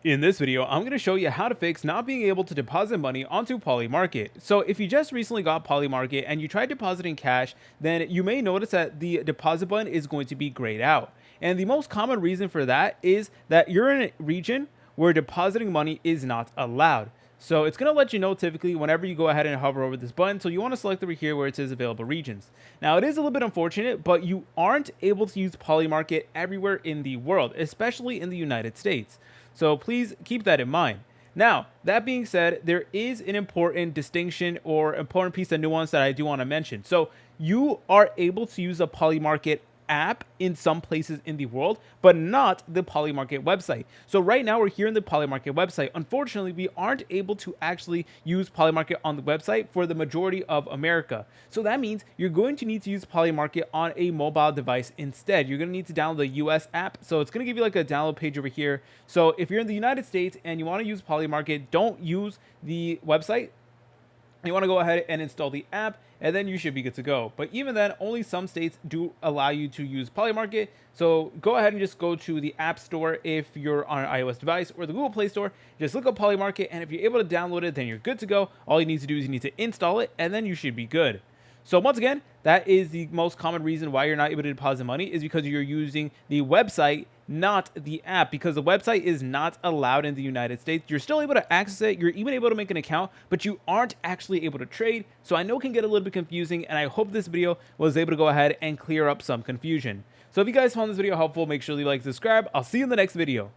In this video, I'm going to show you how to fix not being able to deposit money onto Polymarket. So if you just recently got Polymarket and you tried depositing cash, then you may notice that the deposit button is going to be grayed out. And the most common reason for that is that you're in a region where depositing money is not allowed. So it's going to let you know typically whenever you go ahead and hover over this button. So you want to select over here where it says available regions. Now it is a little bit unfortunate, but you aren't able to use Polymarket everywhere in the world, especially in the United States. So please keep that in mind. Now, that being said, there is an important distinction or important piece of nuance that I do want to mention. So you are able to use a Polymarket app in some places in the world, but not the Polymarket website. So right now we're here in the Polymarket website. Unfortunately, we aren't able to actually use Polymarket on the website for the majority of America. So that means you're going to need to use Polymarket on a mobile device instead. You're going to need to download the US app. So it's going to give you like a download page over here. So if you're in the United States and you want to use Polymarket, don't use the website. You want to go ahead and install the app, and then you should be good to go. But even then, only some states do allow you to use Polymarket. So go ahead and just go to the App Store if you're on an iOS device, or the Google Play Store. Just look up Polymarket, and if you're able to download it, then you're good to go. All you need to do is you need to install it, and then you should be good. So once again, that is the most common reason why you're not able to deposit money, is because you're using the website, not the app, because the website is not allowed in the United States. You're still able to access it. You're even able to make an account, but you aren't actually able to trade. So I know it can get a little bit confusing, and I hope this video was able to go ahead and clear up some confusion. So if you guys found this video helpful, make sure you like, subscribe. I'll see you in the next video.